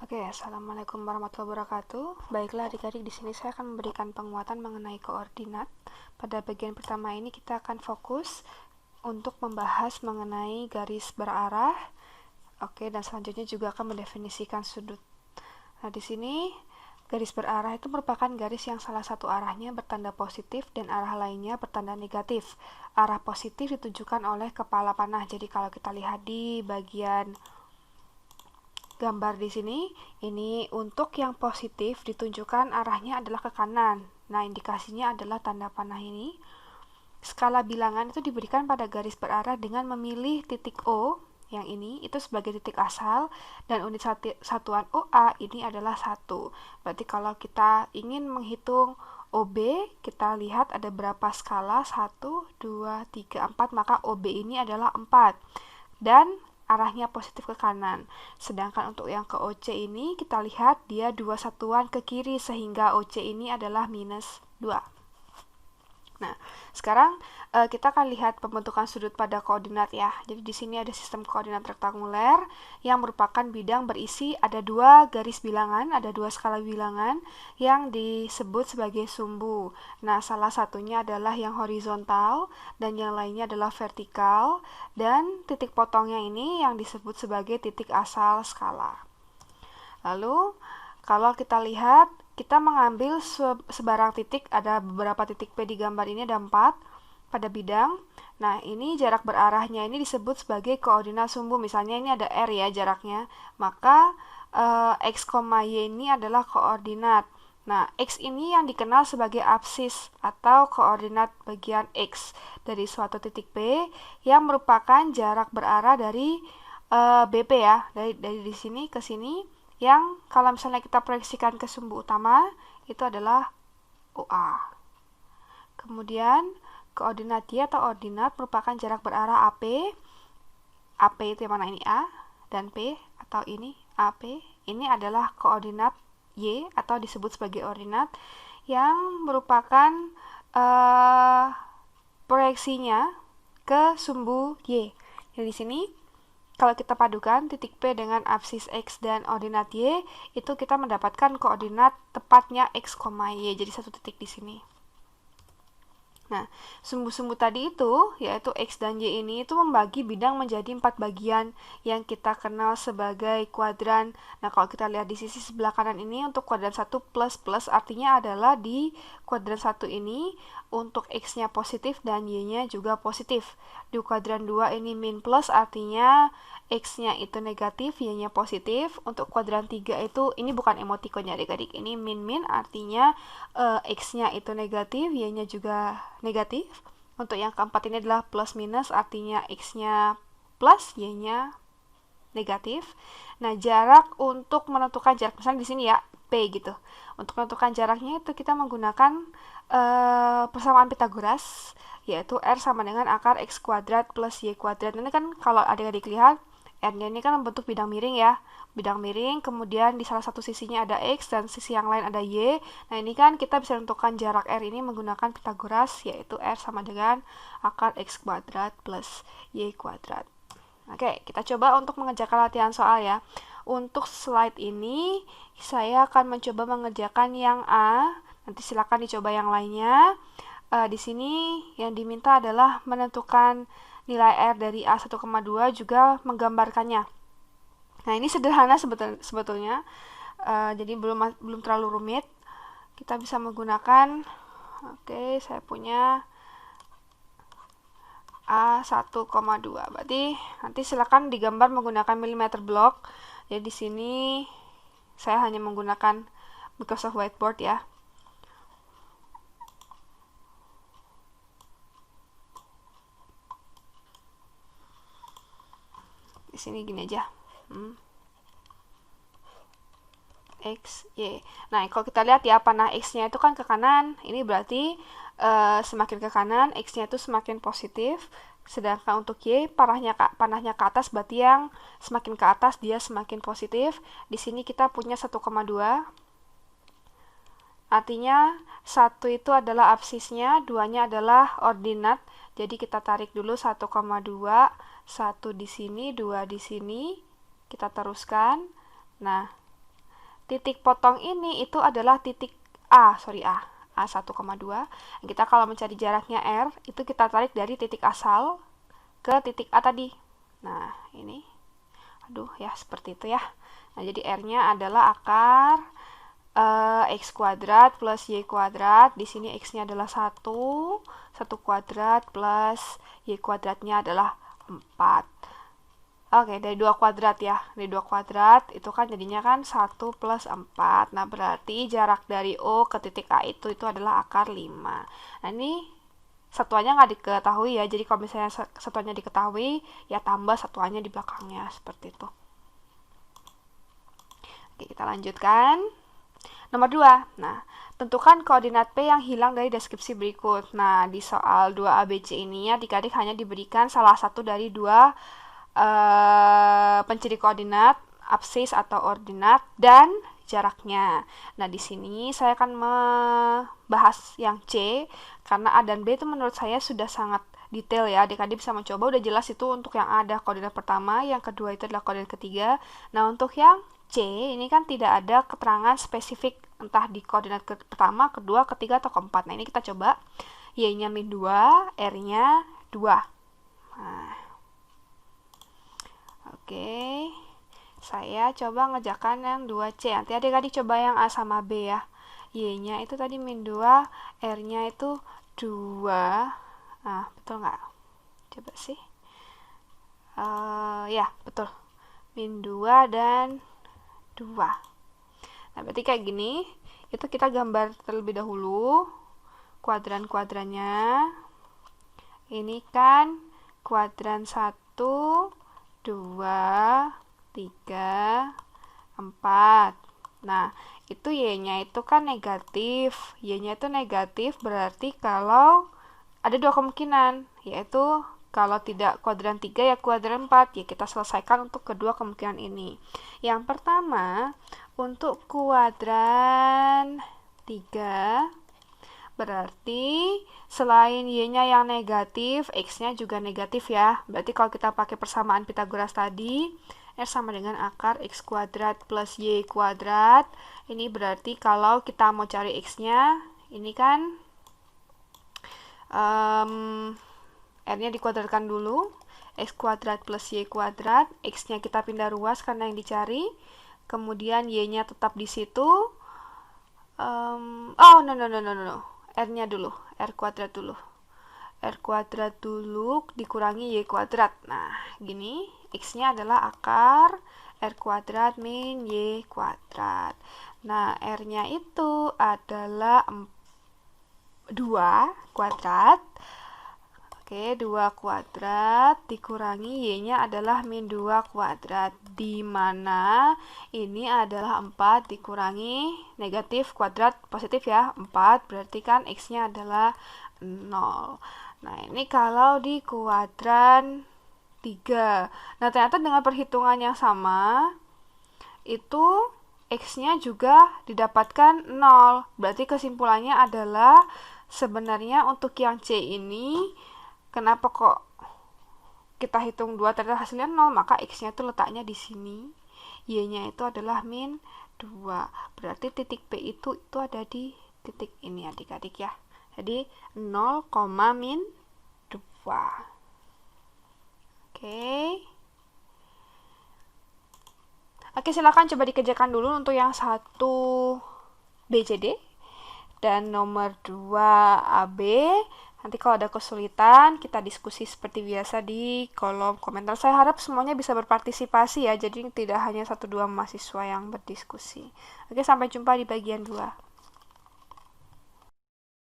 Oke, assalamualaikum warahmatullahi wabarakatuh. Baiklah adik-adik, di sini saya akan memberikan penguatan mengenai koordinat. Pada bagian pertama ini kita akan fokus untuk membahas mengenai garis berarah. Oke, dan selanjutnya juga akan mendefinisikan sudut. Nah, di sini garis berarah itu merupakan garis yang salah satu arahnya bertanda positif dan arah lainnya bertanda negatif. Arah positif ditunjukkan oleh kepala panah. Jadi kalau kita lihat di bagian gambar di sini, ini untuk yang positif ditunjukkan arahnya adalah ke kanan. Nah, indikasinya adalah tanda panah ini. Skala bilangan itu diberikan pada garis berarah dengan memilih titik O yang ini itu sebagai titik asal, dan unit satuan OA ini adalah 1. Berarti kalau kita ingin menghitung OB, kita lihat ada berapa skala, 1, 2, 3, 4, maka OB ini adalah 4. Dan arahnya positif ke kanan. Sedangkan untuk yang ke OC ini kita lihat dia 2 satuan ke kiri sehingga OC ini adalah minus 2. Nah, sekarang kita akan lihat pembentukan sudut pada koordinat ya. Jadi di sini ada sistem koordinat rektanguler yang merupakan bidang berisi ada 2 garis bilangan, ada 2 skala bilangan yang disebut sebagai sumbu. Nah, salah satunya adalah yang horizontal dan yang lainnya adalah vertikal, dan titik potongnya ini yang disebut sebagai titik asal skala. Lalu, kalau kita lihat, kita mengambil sebarang titik, ada beberapa titik P di gambar ini, ada 4 pada bidang. Nah, ini jarak berarahnya ini disebut sebagai koordinat sumbu. Misalnya ini ada R ya jaraknya, maka X, Y ini adalah koordinat. Nah, X ini yang dikenal sebagai absis atau koordinat bagian X dari suatu titik P yang merupakan jarak berarah dari BP ya, dari di sini ke sini, yang kalau misalnya kita proyeksikan ke sumbu utama itu adalah OA. Kemudian koordinat Y atau ordinat merupakan jarak berarah AP. AP itu yang mana ini A, dan P atau ini AP. Ini adalah koordinat Y atau disebut sebagai ordinat yang merupakan proyeksinya ke sumbu Y. Jadi di sini kalau kita padukan titik P dengan absis X dan ordinat Y, itu kita mendapatkan koordinat tepatnya X, Y. Jadi satu titik di sini. Nah, sumbu-sumbu tadi itu, yaitu X dan Y ini, itu membagi bidang menjadi 4 bagian yang kita kenal sebagai kuadran. Nah, kalau kita lihat di sisi sebelah kanan ini, untuk kuadran 1 plus artinya adalah di kuadran 1 ini, untuk X-nya positif dan Y-nya juga positif. Di kuadran 2 ini min plus, artinya X-nya itu negatif, Y-nya positif. Untuk kuadran 3 itu, ini bukan emoticon ya adik-adik, ini min, artinya X-nya itu negatif, Y-nya juga negatif. Untuk yang keempat ini adalah plus minus, artinya X-nya plus, Y-nya negatif. Nah, jarak untuk menentukan jarak, misalnya di sini ya, P gitu. Untuk menentukan jaraknya itu kita menggunakan persamaan Pythagoras, yaitu R sama dengan akar X kuadrat plus Y kuadrat. Ini kan kalau adik-adik lihat, R-nya ini kan membentuk bidang miring ya. Bidang miring, kemudian di salah satu sisinya ada X dan sisi yang lain ada Y. Nah, ini kan kita bisa tentukan jarak R ini menggunakan Pythagoras, yaitu R sama dengan akar X kuadrat plus Y kuadrat. Oke, kita coba untuk mengerjakan latihan soal ya. Untuk slide ini, saya akan mencoba mengerjakan yang A. Nanti silakan dicoba yang lainnya. Di sini yang diminta adalah menentukan nilai R dari A 1,2 juga menggambarkannya. Nah, ini sederhana sebetulnya. Jadi belum terlalu rumit. Kita bisa menggunakan, oke, saya punya A 1,2. Berarti nanti silakan digambar menggunakan milimeter block. Jadi di sini saya hanya menggunakan Microsoft Whiteboard ya. Di sini gini aja. X, Y. Nah, kalau kita lihat ya, panah X-nya itu kan ke kanan. Ini berarti semakin ke kanan, X-nya itu semakin positif. Sedangkan untuk Y, panahnya ke atas, berarti yang semakin ke atas dia semakin positif. Di sini kita punya 1,2. Artinya 1 itu adalah absisnya, 2-nya adalah ordinat. Jadi kita tarik dulu 1,2, 1 di sini, 2 di sini. Kita teruskan. Nah, titik potong ini itu adalah titik A 1,2. Kita kalau mencari jaraknya R, itu kita tarik dari titik asal ke titik A tadi. Nah, ini. Aduh, ya seperti itu ya. Nah, jadi R-nya adalah akar X kuadrat plus Y kuadrat. Di sini X-nya adalah 1 kuadrat plus Y kuadratnya adalah 4. Oke, dari 2 kuadrat ya. Dari 2 kuadrat itu kan jadinya kan 1 plus 4. Nah, berarti jarak dari O ke titik A itu adalah akar 5. Nah, ini satuannya nggak diketahui ya. Jadi kalau misalnya satuannya diketahui, ya tambah satuannya di belakangnya. Seperti itu. Oke, kita lanjutkan. Nomor 2. Nah, tentukan koordinat P yang hilang dari deskripsi berikut. Nah, di soal 2ABC ini adik-adik hanya diberikan salah satu dari dua penciri koordinat, absis atau ordinat, dan jaraknya. Nah, di sini saya akan membahas yang C, karena A dan B itu menurut saya sudah sangat detail ya. Adik-adik bisa mencoba, udah jelas itu untuk yang ada koordinat pertama, yang kedua itu adalah koordinat ketiga. Nah, untuk yang C, ini kan tidak ada keterangan spesifik entah di koordinat pertama, kedua, ketiga, atau keempat. Nah, ini kita coba. Y-nya min 2, R-nya 2. Nah, oke, saya coba ngerjakan yang 2C. Nanti adik-adik coba yang A sama B ya. Y-nya itu tadi min 2, R-nya itu 2. Nah, betul nggak? Coba sih. Ya, betul. Min 2 dan 2. Nah, berarti kayak gini. Itu kita gambar terlebih dahulu kuadran-kuadrannya. Ini kan kuadran 1, 2, 3, 4. Nah, itu Y-nya itu kan negatif. Y-nya itu negatif berarti kalau ada dua kemungkinan, yaitu kalau tidak kuadran 3 ya kuadran 4. Ya, kita selesaikan untuk kedua kemungkinan ini. Yang pertama, untuk kuadran 3 berarti selain Y-nya yang negatif, X-nya juga negatif ya. Berarti kalau kita pakai persamaan Pythagoras tadi, R sama dengan akar X kuadrat plus Y kuadrat. Ini berarti kalau kita mau cari X-nya, ini kan R-nya dikuadratkan dulu. X kuadrat plus Y kuadrat. X-nya kita pindah ruas karena yang dicari. Kemudian Y-nya tetap di situ. No. R-nya dulu, R kuadrat dulu. R kuadrat dulu dikurangi Y kuadrat. Nah, gini, X-nya adalah akar R kuadrat min Y kuadrat. Nah, R-nya itu adalah 2 kuadrat. Oke, 2 kuadrat dikurangi Y-nya adalah min 2 kuadrat. Di mana ini adalah 4 dikurangi negatif kuadrat positif ya. 4 berarti kan X-nya adalah 0. Nah, ini kalau di kuadran 3. Nah, ternyata dengan perhitungan yang sama, itu X-nya juga didapatkan 0. Berarti kesimpulannya adalah sebenarnya untuk yang C ini, kenapa kok kita hitung 2 ternyata hasilnya 0, maka X-nya itu letaknya di sini. Y-nya itu adalah min 2. Berarti titik P itu ada di titik ini adik-adik ya. Jadi 0, min 2. Oke, silakan coba dikerjakan dulu untuk yang 1 BCD dan nomor 2 AB. Nanti kalau ada kesulitan, kita diskusi seperti biasa di kolom komentar. Saya harap semuanya bisa berpartisipasi ya, jadi tidak hanya 1-2 mahasiswa yang berdiskusi. Oke, sampai jumpa di bagian 2.